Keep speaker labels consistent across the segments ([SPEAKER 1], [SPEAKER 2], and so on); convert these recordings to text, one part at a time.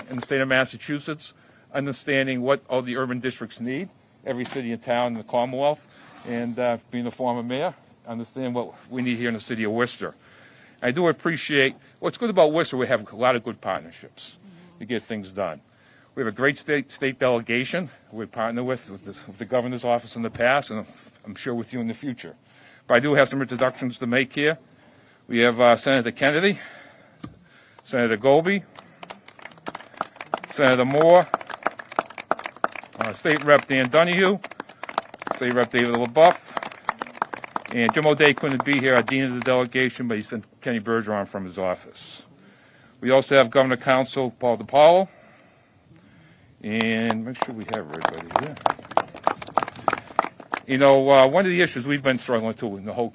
[SPEAKER 1] in the state of Massachusetts, understanding what all the urban districts need, every city and town in the Commonwealth, and being a former mayor, understand what we need here in the city of Worcester. I do appreciate what's good about Worcester. We have a lot of good partnerships to get things done. We have a great state delegation we partner with the governor's office in the past, and I'm sure with you in the future. But I do have some introductions to make here. We have Senator Kennedy, Senator Goby, Senator Moore, State Rep Dan Donahue, State Rep David LaBeouf, and Jim O'Day couldn't be here, our dean of the delegation, but he sent Kenny Bergeron from his office. We also have Governor Council Paul DiPaolo, and make sure we have everybody here. You know, one of the issues we've been struggling to in the whole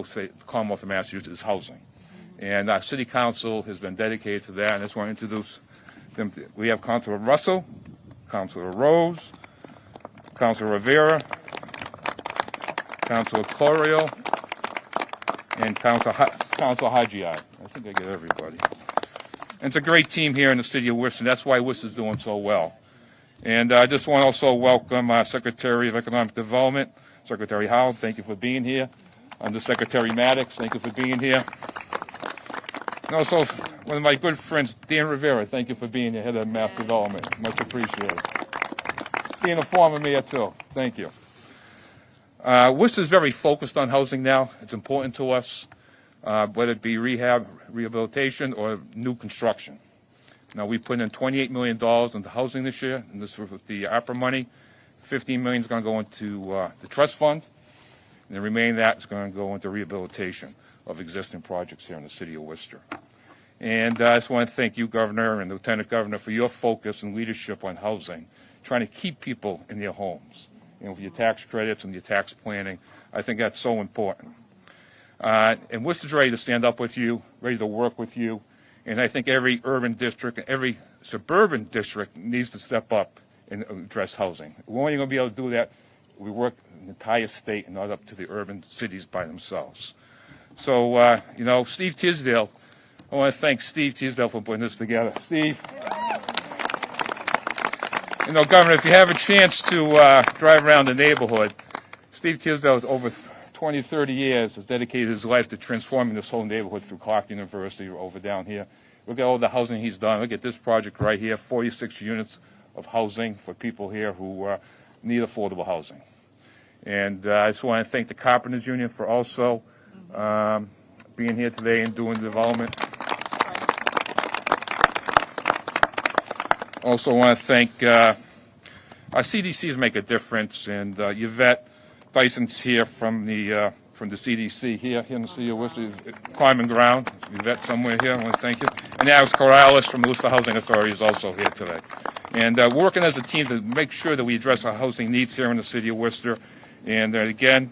[SPEAKER 1] state, Commonwealth of Massachusetts, is housing. And our city council has been dedicated to that, and I just want to introduce them. We have Councilor Russell, Councilor Rose, Councilor Rivera, Councilor Corio, and Councilor Haggai. I think I get everybody. And it's a great team here in the city of Worcester. That's why Worcester's doing so well. And I just want to also welcome Secretary of Economic Development, Secretary Hao. Thank you for being here. Undersecretary Maddox, thank you for being here. And also, one of my good friends, Dan Rivera, thank you for being here, head of mass development. Much appreciated. Being a former mayor, too. Thank you. Worcester's very focused on housing now. It's important to us, whether it be rehabilitation, or new construction. Now, we put in $28 million into housing this year, and this was with the ARPA money. $15 million is going to go into the trust fund, and the remaining of that is going to go into rehabilitation of existing projects here in the city of Worcester. And I just want to thank you, Governor and Lieutenant Governor, for your focus and leadership on housing, trying to keep people in their homes. You know, with your tax credits and your tax planning, I think that's so important. And Worcester's ready to stand up with you, ready to work with you. And I think every urban district, every suburban district needs to step up and address housing. We're only going to be able to do that. We work in the entire state and not up to the urban cities by themselves. So, you know, Steve Tisdale, I want to thank Steve Tisdale for putting this together. Steve. You know, Governor, if you have a chance to drive around the neighborhood, Steve Tisdale, over 20, 30 years, has dedicated his life to transforming this whole neighborhood through Clark University over down here. Look at all the housing he's done. Look at this project right here, 46 units of housing for people here who need affordable housing. And I just want to thank the Carpenters Union for also being here today and doing the development. Also want to thank our CDCs make a difference, and Yvette Dyson's here from the CDC here in the city of Worcester, Common Ground. Yvette somewhere here, I want to thank you. And Alex Corrales from the Worcester Housing Authority is also here today. And we're working as a team to make sure that we address our housing needs here in the city of Worcester. And again,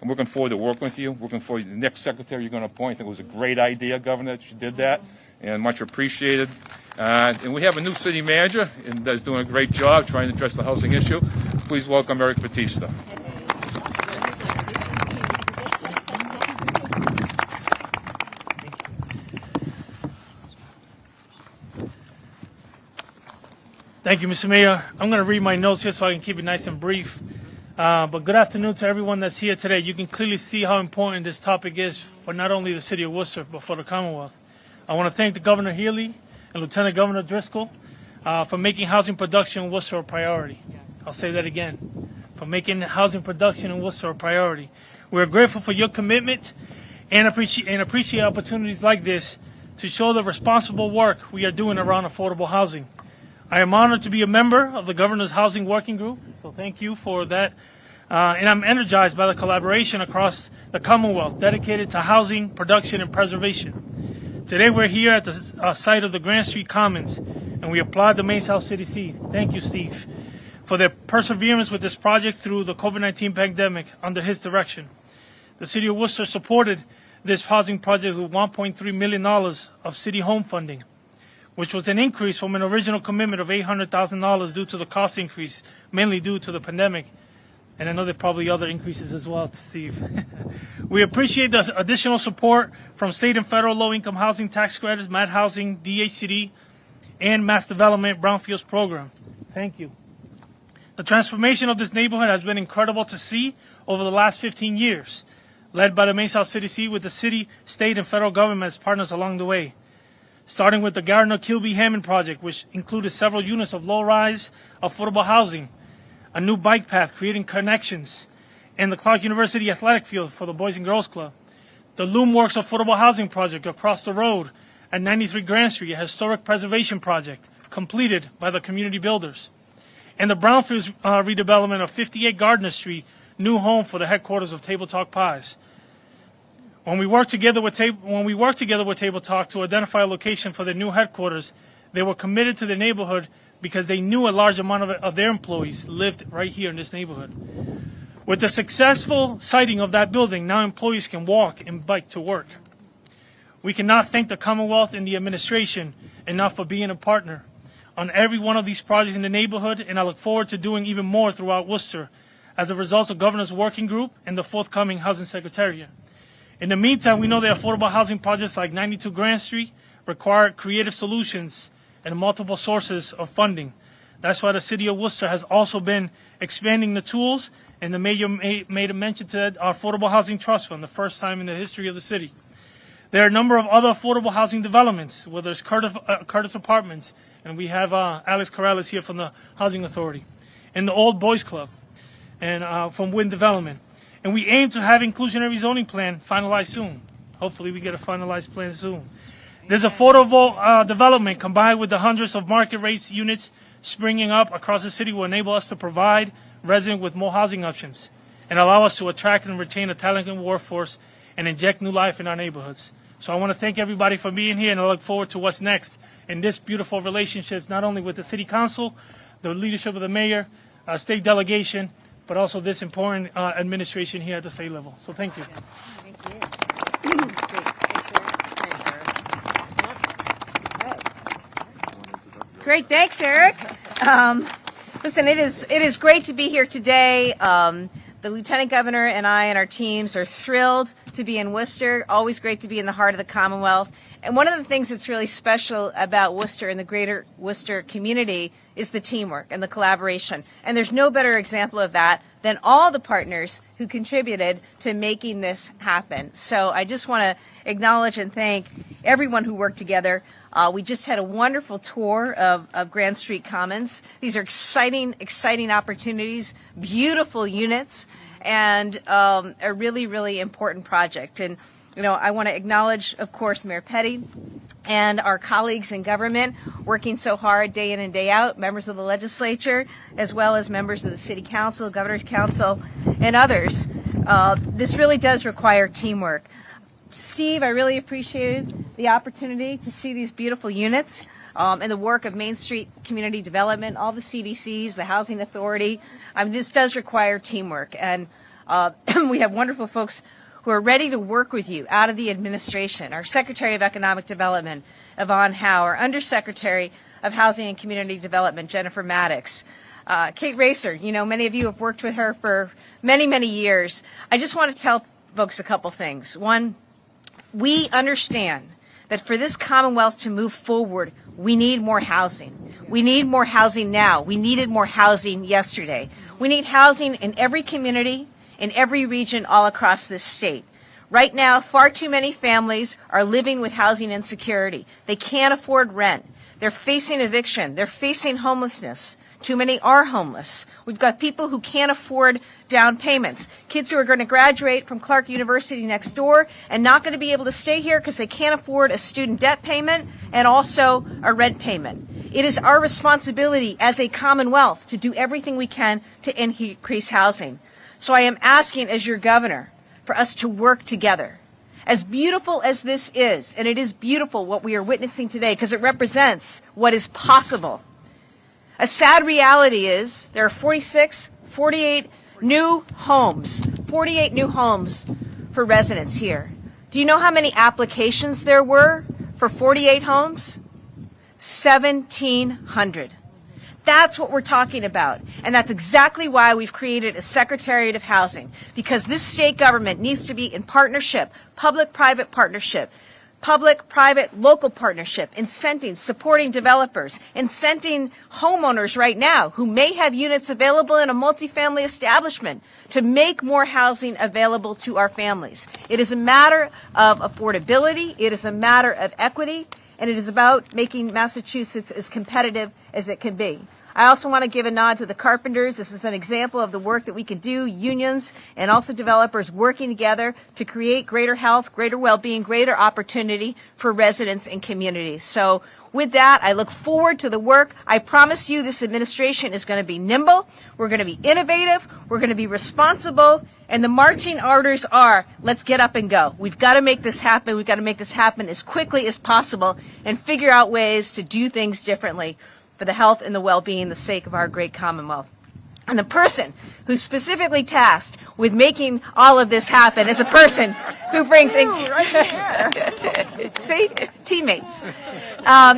[SPEAKER 1] I'm looking forward to working with you, looking forward to the next secretary you're going to appoint. I think it was a great idea, Governor, that you did that, and much appreciated. And we have a new city manager, and that's doing a great job trying to address the housing issue. Please welcome Eric Batista.
[SPEAKER 2] Thank you, Mr. Mayor. I'm going to read my notes here so I can keep it nice and brief. But good afternoon to everyone that's here today. You can clearly see how important this topic is for not only the city of Worcester, but for the Commonwealth. I want to thank the Governor Healey and Lieutenant Governor Driscoll for making housing production in Worcester a priority. I'll say that again, for making housing production in Worcester a priority. We're grateful for your commitment and appreciate opportunities like this to show the responsible work we are doing around affordable housing. I am honored to be a member of the Governor's Housing Working Group, so thank you for that. And I'm energized by the collaboration across the Commonwealth dedicated to housing production and preservation. Today we're here at the site of the Grand Street Commons, and we applaud the Main South City Seed. Thank you, Steve, for their perseverance with this project through the COVID-19 pandemic under his direction. The City of Worcester supported this housing project with $1.3 million of city home funding, which was an increase from an original commitment of $800,000 due to the cost increase, mainly due to the pandemic. And I know there are probably other increases as well, Steve. We appreciate the additional support from state and federal low-income housing tax credits, MAD housing, DHCD, and Mass Development Brownfields Program. Thank you. The transformation of this neighborhood has been incredible to see over the last 15 years, led by the Mesa City C with the city, state, and federal government as partners along the way. Starting with the Gardner Kilby Hammond project, which included several units of low-rise affordable housing, a new bike path creating connections, and the Clark University Athletic Field for the Boys and Girls Club. The Loomworks affordable housing project across the road at 93 Grand Street, a historic preservation project completed by the community builders. And the Brownfields redevelopment of 58 Gardner Street, new home for the headquarters of Table Talk Pies. When we worked together with Table Talk to identify a location for their new headquarters, they were committed to the neighborhood because they knew a large amount of their employees lived right here in this neighborhood. With the successful siting of that building, now employees can walk and bike to work. We cannot thank the Commonwealth and the administration enough for being a partner on every one of these projects in the neighborhood, and I look forward to doing even more throughout Worcester as a result of Governor's Working Group and the forthcoming Housing Secretariat. In the meantime, we know that affordable housing projects like 92 Grand Street require creative solutions and multiple sources of funding. That's why the City of Worcester has also been expanding the tools, and the mayor made a mention to our Affordable Housing Trust Fund, the first time in the history of the city. There are a number of other affordable housing developments, whether it's Curtis Apartments, and we have Alex Corrales here from the Housing Authority, and the Old Boys Club, and from Wind Development. And we aim to have inclusionary zoning plan finalized soon. Hopefully we get a finalized plan soon. There's affordable development combined with the hundreds of market rates units springing up across the city will enable us to provide residents with more housing options and allow us to attract and retain a talented workforce and inject new life in our neighborhoods. So I want to thank everybody for being here, and I look forward to what's next in this beautiful relationship, not only with the City Council, the leadership of the mayor, state delegation, but also this important administration here at the state level. So thank you.
[SPEAKER 3] Great, thanks, Eric. Listen, it is great to be here today. The Lieutenant Governor and I and our teams are thrilled to be in Worcester. Always great to be in the heart of the Commonwealth. And one of the things that's really special about Worcester and the greater Worcester community is the teamwork and the collaboration. And there's no better example of that than all the partners who contributed to making this happen. So I just want to acknowledge and thank everyone who worked together. We just had a wonderful tour of Grand Street Commons. These are exciting opportunities, beautiful units, and a really, really important project. And, you know, I want to acknowledge, of course, Mayor Petty and our colleagues in government working so hard day in and day out, members of the legislature, as well as members of the City Council, Governor's Council, and others. This really does require teamwork. Steve, I really appreciated the opportunity to see these beautiful units and the work of Main Street Community Development, all the CDCs, the Housing Authority. This does require teamwork, and we have wonderful folks who are ready to work with you out of the administration. Our Secretary of Economic Development, Yvonne Hao, our Undersecretary of Housing and Community Development, Jennifer Maddox, Kate Racer. You know, many of you have worked with her for many, many years. I just want to tell folks a couple things. One, we understand that for this Commonwealth to move forward, we need more housing. We need more housing now. We needed more housing yesterday. We need housing in every community, in every region all across this state. Right now, far too many families are living with housing insecurity. They can't afford rent. They're facing eviction. They're facing homelessness. Too many are homeless. We've got people who can't afford down payments. Kids who are going to graduate from Clark University next door and not going to be able to stay here because they can't afford a student debt payment and also a rent payment. It is our responsibility as a Commonwealth to do everything we can to increase housing. So I am asking, as your governor, for us to work together. As beautiful as this is, and it is beautiful what we are witnessing today because it represents what is possible. A sad reality is there are 48 new homes for residents here. Do you know how many applications there were for 48 homes? 1,700. That's what we're talking about. And that's exactly why we've created a Secretariat of Housing, because this state government needs to be in partnership, public-private partnership, public-private local partnership, incenting, supporting developers, incenting homeowners right now who may have units available in a multifamily establishment to make more housing available to our families. It is a matter of affordability, it is a matter of equity, and it is about making Massachusetts as competitive as it can be. I also want to give a nod to the carpenters. This is an example of the work that we can do, unions and also developers working together to create greater health, greater well-being, greater opportunity for residents and communities. So with that, I look forward to the work. I promise you this administration is going to be nimble, we're going to be innovative, we're going to be responsible, and the marching orders are, let's get up and go. We've got to make this happen. We've got to make this happen as quickly as possible and figure out ways to do things differently for the health and the well-being, the sake of our great Commonwealth. And the person who's specifically tasked with making all of this happen is a person who brings in, see, teammates,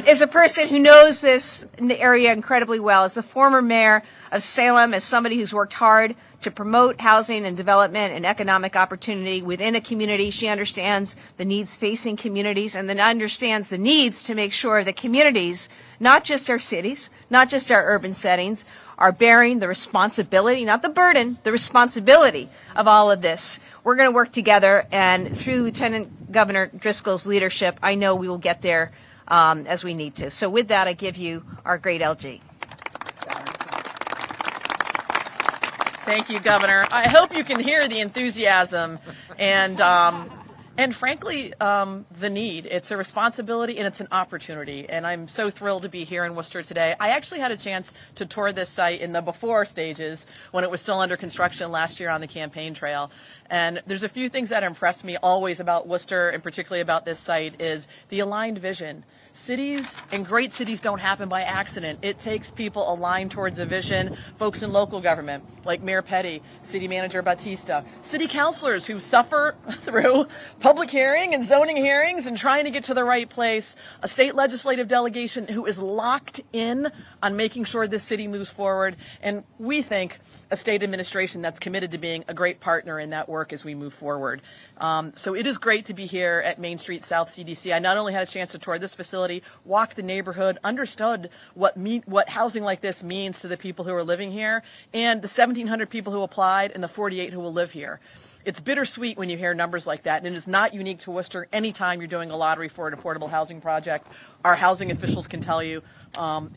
[SPEAKER 3] is a person who knows this area incredibly well. As a former mayor of Salem, as somebody who's worked hard to promote housing and development and economic opportunity within a community, she understands the needs facing communities and then understands the needs to make sure that communities, not just our cities, not just our urban settings, are bearing the responsibility, not the burden, the responsibility of all of this. We're going to work together, and through Lieutenant Governor Driscoll's leadership, I know we will get there as we need to. So with that, I give you our great LG.
[SPEAKER 4] Thank you, Governor. I hope you can hear the enthusiasm and frankly, the need. It's a responsibility and it's an opportunity. And I'm so thrilled to be here in Worcester today. I actually had a chance to tour this site in the before stages when it was still under construction last year on the campaign trail. And there's a few things that impressed me always about Worcester, and particularly about this site, is the aligned vision. Cities and great cities don't happen by accident. It takes people aligned towards a vision, folks in local government like Mayor Petty, City Manager Batista, city councilors who suffer through public hearing and zoning hearings and trying to get to the right place, a state legislative delegation who is locked in on making sure this city moves forward, and we think a state administration that's committed to being a great partner in that work as we move forward. So it is great to be here at Main Street South CDC. I not only had a chance to tour this facility, walk the neighborhood, understood what housing like this means to the people who are living here, and the 1,700 people who applied and the 48 who will live here. It's bittersweet when you hear numbers like that, and it is not unique to Worcester. Anytime you're doing a lottery for an affordable housing project, our housing officials can tell you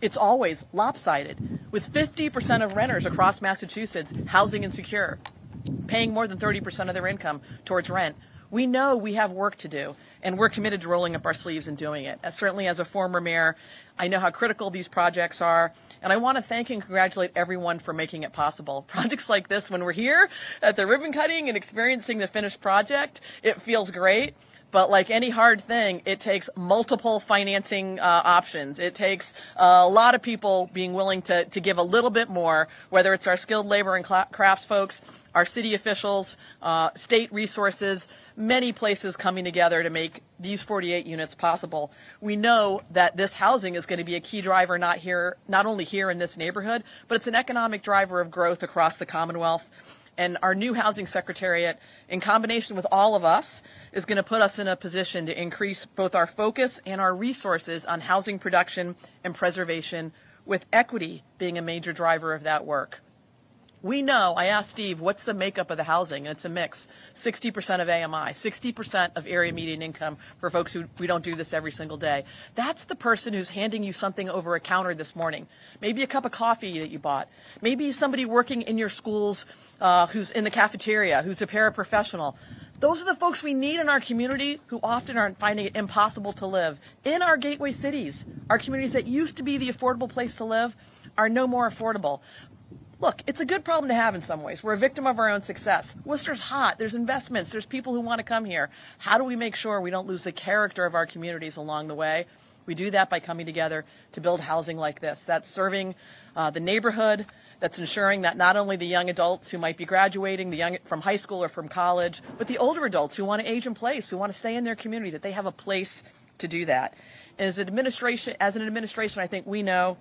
[SPEAKER 4] it's always lopsided, with 50% of renters across Massachusetts housing insecure, paying more than 30% of their income towards rent. We know we have work to do, and we're committed to rolling up our sleeves and doing it. Certainly as a former mayor, I know how critical these projects are, and I want to thank and congratulate everyone for making it possible. Projects like this, when we're here at the ribbon cutting and experiencing the finished project, it feels great. But like any hard thing, it takes multiple financing options. It takes a lot of people being willing to give a little bit more, whether it's our skilled labor and crafts folks, our city officials, state resources, many places coming together to make these 48 units possible. We know that this housing is going to be a key driver not only here in this neighborhood, but it's an economic driver of growth across the Commonwealth. And our new housing secretariat, in combination with all of us, is going to put us in a position to increase both our focus and our resources on housing production and preservation, with equity being a major driver of that work. We know, I asked Steve, what's the makeup of the housing? And it's a mix. 60% of AMI, 60% of area median income for folks who we don't do this every single day. That's the person who's handing you something over a counter this morning. Maybe a cup of coffee that you bought. Maybe somebody working in your schools who's in the cafeteria, who's a paraprofessional. Those are the folks we need in our community who often are finding it impossible to live. In our gateway cities, our communities that used to be the affordable place to live are no more affordable. Look, it's a good problem to have in some ways. We're a victim of our own success. Worcester's hot. There's investments. There's people who want to come here. How do we make sure we don't lose the character of our communities along the way? We do that by coming together to build housing like this. That's serving the neighborhood. That's ensuring that not only the young adults who might be graduating from high school or from college, but the older adults who want to age in place, who want to stay in their community, that they have a place to do that. And as an administration, I think we know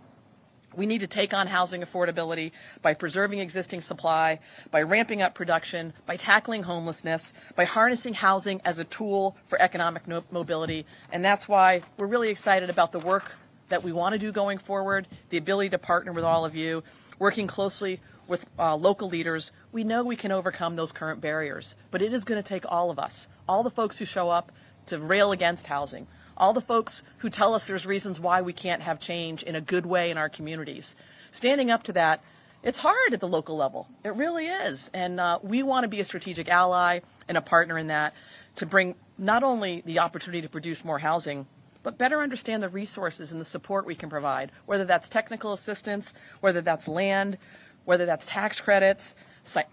[SPEAKER 4] We need to take on housing affordability by preserving existing supply, by ramping up production, by tackling homelessness, by harnessing housing as a tool for economic mobility. And that's why we're really excited about the work that we want to do going forward, the ability to partner with all of you, working closely with local leaders. We know we can overcome those current barriers, but it is going to take all of us, all the folks who show up to rail against housing, all the folks who tell us there's reasons why we can't have change in a good way in our communities. Standing up to that, it's hard at the local level. It really is. And we want to be a strategic ally and a partner in that to bring not only the opportunity to produce more housing, but better understand the resources and the support we can provide, whether that's technical assistance, whether that's land, whether that's tax credits,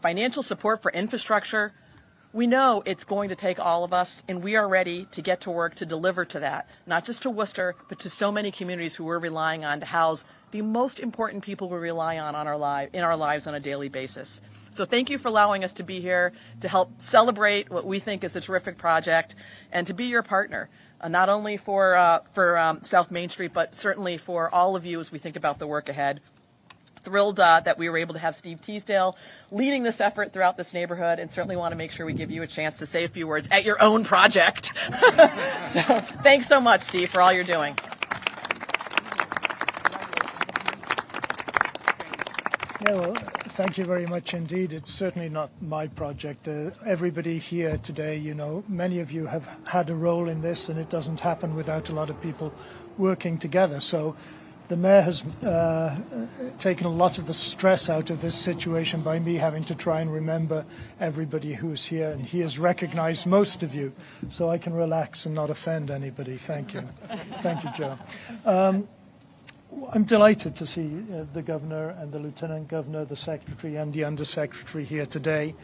[SPEAKER 4] financial support for infrastructure. We know it's going to take all of us, and we are ready to get to work to deliver to that, not just to Worcester, but to so many communities who we're relying on to house the most important people we rely on in our lives on a daily basis. So thank you for allowing us to be here to help celebrate what we think is a terrific project and to be your partner, not only for South Main Street, but certainly for all of you as we think about the work ahead. Thrilled that we were able to have Steve Teasdale leading this effort throughout this neighborhood, and certainly want to make sure we give you a chance to say a few words at your own project. So thanks so much, Steve, for all you're doing.
[SPEAKER 5] Yeah, well, thank you very much indeed. It's certainly not my project. Everybody here today, you know, many of you have had a role in this, and it doesn't happen without a lot of people working together. So the Mayor has taken a lot of the stress out of this situation by me having to try and remember everybody who's here, and he has recognized most of you, so I can relax and not offend anybody. Thank you. Thank you, Joe. I'm delighted to see the Governor and the Lieutenant Governor, the Secretary and the Undersecretary here today.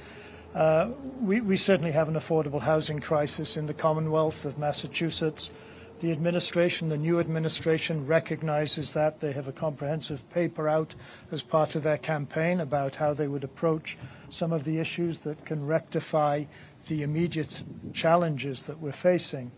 [SPEAKER 5] We certainly have an affordable housing crisis in the Commonwealth of Massachusetts. The administration, the new administration, recognizes that. They have a comprehensive paper out as part of their campaign about how they would approach some of the issues that can rectify the immediate challenges that we're facing.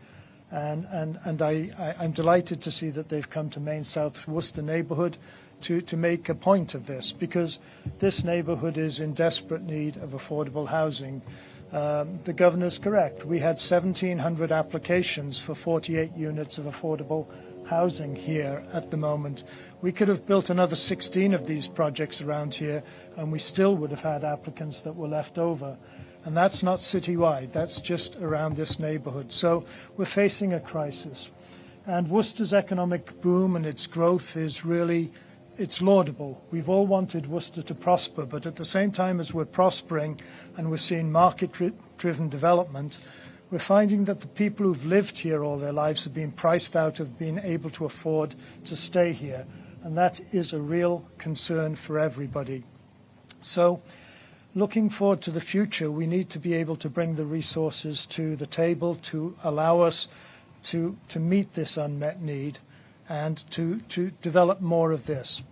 [SPEAKER 5] And I'm delighted to see that they've come to Main South Worcester neighborhood to make a point of this, because this neighborhood is in desperate need of affordable housing. The Governor's correct. We had 1,700 applications for 48 units of affordable housing here at the moment. We could have built another 16 of these projects around here, and we still would have had applicants that were left over. And that's not citywide. That's just around this neighborhood. So we're facing a crisis. And Worcester's economic boom and its growth is really, it's laudable. We've all wanted Worcester to prosper, but at the same time as we're prospering and we're seeing market-driven development, we're finding that the people who've lived here all their lives have been priced out of being able to afford to stay here. And that is a real concern for everybody. So looking forward to the future, we need to be able to bring the resources to the table to allow us to meet this unmet need and to develop more of this.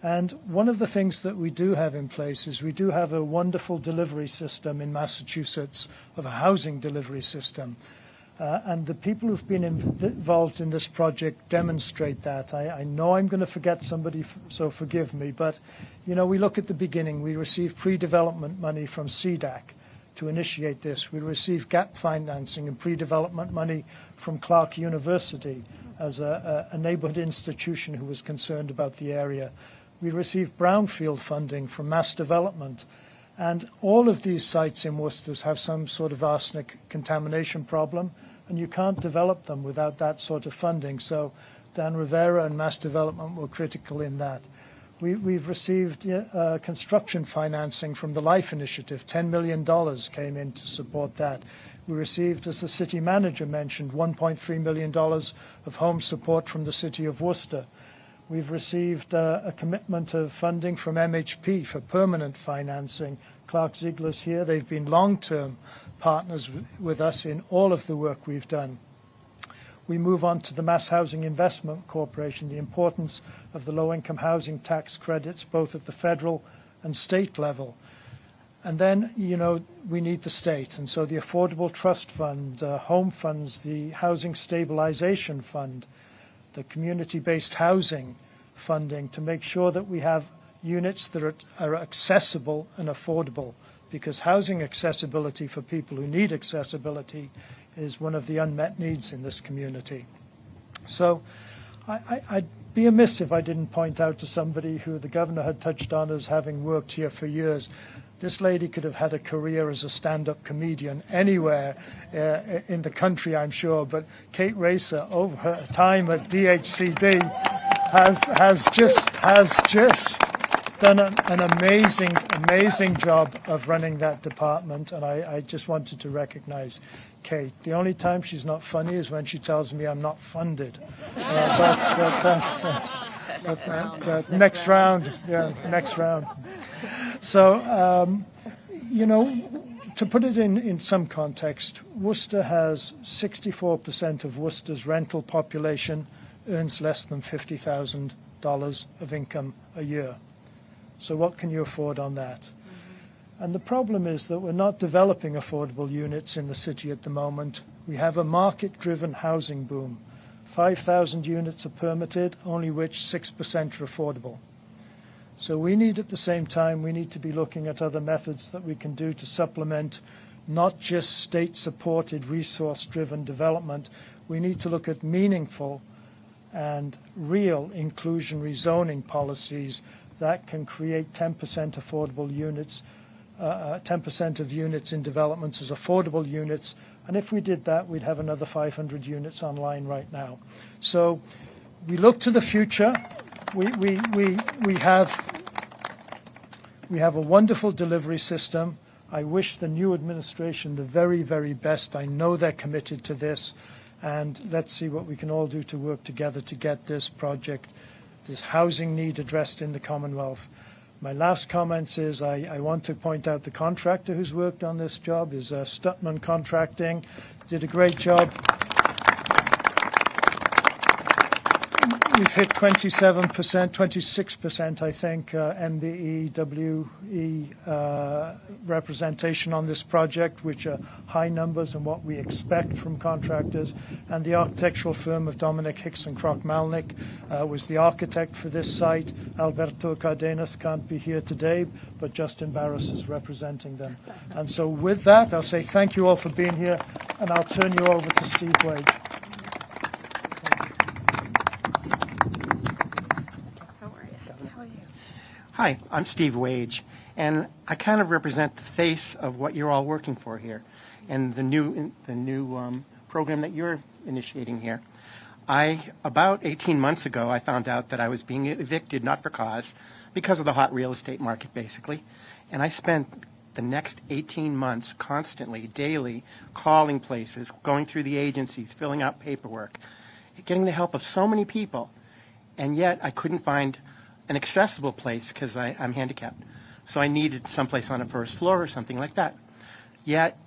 [SPEAKER 5] And one of the things that we do have in place is we do have a wonderful delivery system in Massachusetts, of a housing delivery system. And the people who've been involved in this project demonstrate that. I know I'm going to forget somebody, so forgive me. But, you know, we look at the beginning. We received pre-development money from CDAC to initiate this. We received gap financing and pre-development money from Clark University as a neighborhood institution who was concerned about the area. We received brownfield funding from Mass Development. And all of these sites in Worcester have some sort of arsenic contamination problem, and you can't develop them without that sort of funding. So Dan Rivera and Mass Development were critical in that. We've received construction financing from the Life Initiative. $10 million came in to support that. We received, as the city manager mentioned, $1.3 million of home support from the city of Worcester. We've received a commitment of funding from MHP for permanent financing. Clark Ziegler's here. They've been long-term partners with us in all of the work we've done. We move on to the Mass Housing Investment Corporation, the importance of the low-income housing tax credits, both at the federal and state level. And then, you know, we need the state. And so the Affordable Trust Fund, home funds, the Housing Stabilization Fund, the community-based housing, funding to make sure that we have units that are accessible and affordable, because housing accessibility for people who need accessibility is one of the unmet needs in this community. So I'd be amiss if I didn't point out to somebody who the governor had touched on as having worked here for years. This lady could have had a career as a stand-up comedian anywhere in the country, I'm sure, but Kate Racer, over her time at DHCD, has just done an amazing job of running that department, and I just wanted to recognize Kate. The only time she's not funny is when she tells me I'm not funded. But next round, yeah, next round. So, to put it in some context, Worcester has 64% of Worcester's rental population earns less than $50,000 of income a year. So what can you afford on that? And the problem is that we're not developing affordable units in the city at the moment. We have a market-driven housing boom. 5,000 units are permitted, only which 6% are affordable. So we need, at the same time, we need to be looking at other methods that we can do to supplement not just state-supported, resource-driven development. We need to look at meaningful and real inclusionary zoning policies that can create 10% affordable units, 10% of units in developments as affordable units. And if we did that, we'd have another 500 units online right now. So we look to the future. We have a wonderful delivery system. I wish the new administration the very, very best. I know they're committed to this. And let's see what we can all do to work together to get this project, this housing need addressed in the Commonwealth. My last comments is I want to point out the contractor who's worked on this job is Stutman Contracting. Did a great job. We've hit 27%, 26%, I think, MBE, WE representation on this project, which are high numbers and what we expect from contractors. And the architectural firm of Dominic Hicks and Crock Malnick was the architect for this site. Alberto Cardenas can't be here today, but Justin Barras is representing them. And so with that, I'll say thank you all for being here, and I'll turn you over to Steve Wade.
[SPEAKER 6] Hi, I'm Steve Wage, and I kind of represent the face of what you're all working for here, and the new program that you're initiating here. About 18 months ago, I found out that I was being evicted, not for cause, because of the hot real estate market, basically, and I spent the next 18 months constantly, daily, calling places, going through the agencies, filling out paperwork, getting the help of so many people, and yet I couldn't find an accessible place because I'm handicapped. So I needed someplace on a first floor or something like that. Yet,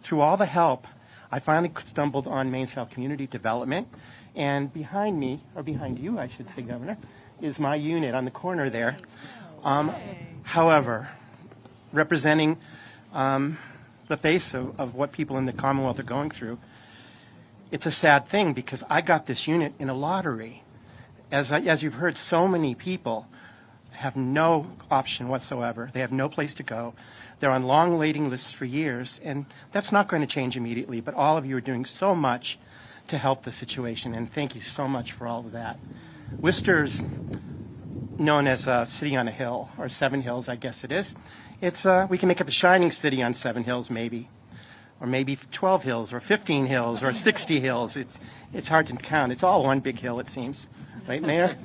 [SPEAKER 6] through all the help, I finally stumbled on Main South Community Development, and behind me, or behind you, I should say, Governor, is my unit on the corner there. However, representing the face of what people in the Commonwealth are going through, it's a sad thing because I got this unit in a lottery. As you've heard, so many people have no option whatsoever. They have no place to go. They're on long waiting lists for years, and that's not going to change immediately, but all of you are doing so much to help the situation, and thank you so much for all of that. Worcester's known as a city on a hill, or 7 hills, I guess it is. It's we can make it the shining city on 7 hills, maybe, or maybe 12 hills, or 15 hills, or 60 hills. It's hard to count. It's all one big hill, it seems. Right, Mayor?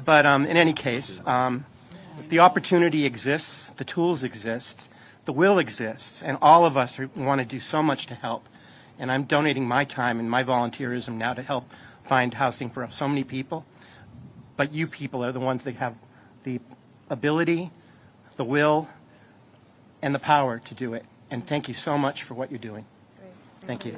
[SPEAKER 6] But in any case, the opportunity exists, the tools exist, the will exists, and all of us want to do so much to help. And I'm donating my time and my volunteerism now to help find housing for so many people. But you people are the ones that have the ability, the will, and the power to do it. And thank you so much for what you're doing. Thank you.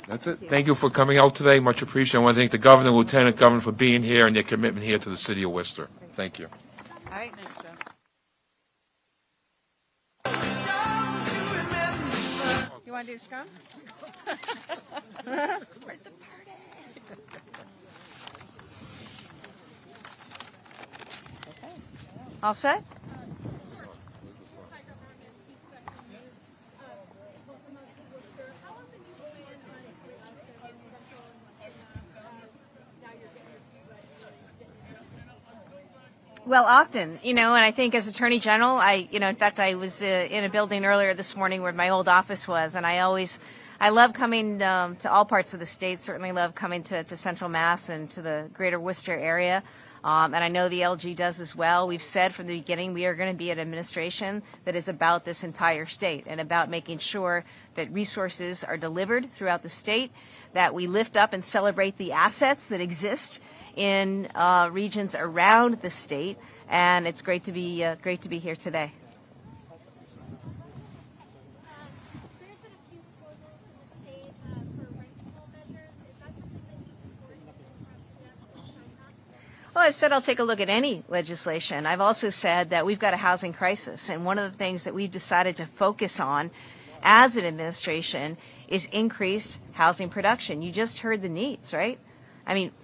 [SPEAKER 1] That's it. Thank you for coming out today. Much appreciated. I want to thank the governor, lieutenant governor for being here and their commitment here to the city of Worcester. Thank you.
[SPEAKER 4] All right, thanks, Joe.
[SPEAKER 3] want to do? Scrum?
[SPEAKER 4] Start the party.
[SPEAKER 3] All set? Well, often, and I think as Attorney General, in fact, I was in a building earlier this morning where my old office was, and I love coming to all parts of the state, certainly love coming to Central Mass and to the greater Worcester area. And I know the LG does as well. We've said from the beginning we are going to be an administration that is about this entire state and about making sure that resources are delivered throughout the state, that we lift up and celebrate the assets that exist in regions around the state. And it's great to be here today.
[SPEAKER 7] There's been a few proposals in the state for rent control measures. Is that something that you support across the desk?
[SPEAKER 3] Well, I've said I'll take a look at any legislation. I've also said that we've got a housing crisis, and one of the things that we've decided to focus on as an administration is increased housing production. You just heard the needs, right?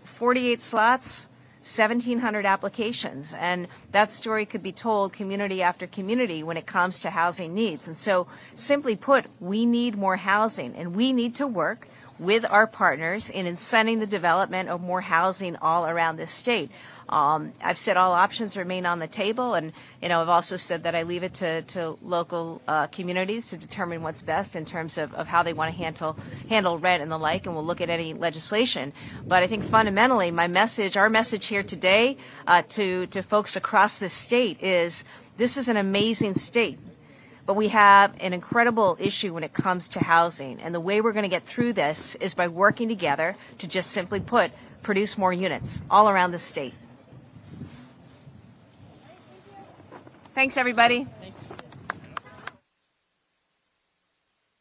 [SPEAKER 3] 48 slots, 1,700 applications, and that story could be told community after community when it comes to housing needs. And so, simply put, we need more housing, and we need to work with our partners in incenting the development of more housing all around this state. I've said all options remain on the table, and I've also said that I leave it to local communities to determine what's best in terms of how they want to handle rent and the like, and we'll look at any legislation. But I think fundamentally our message here today to folks across the state is this is an amazing state. But we have an incredible issue when it comes to housing. And the way we're going to get through this is by working together to just simply put, produce more units all around the state. Thanks, everybody.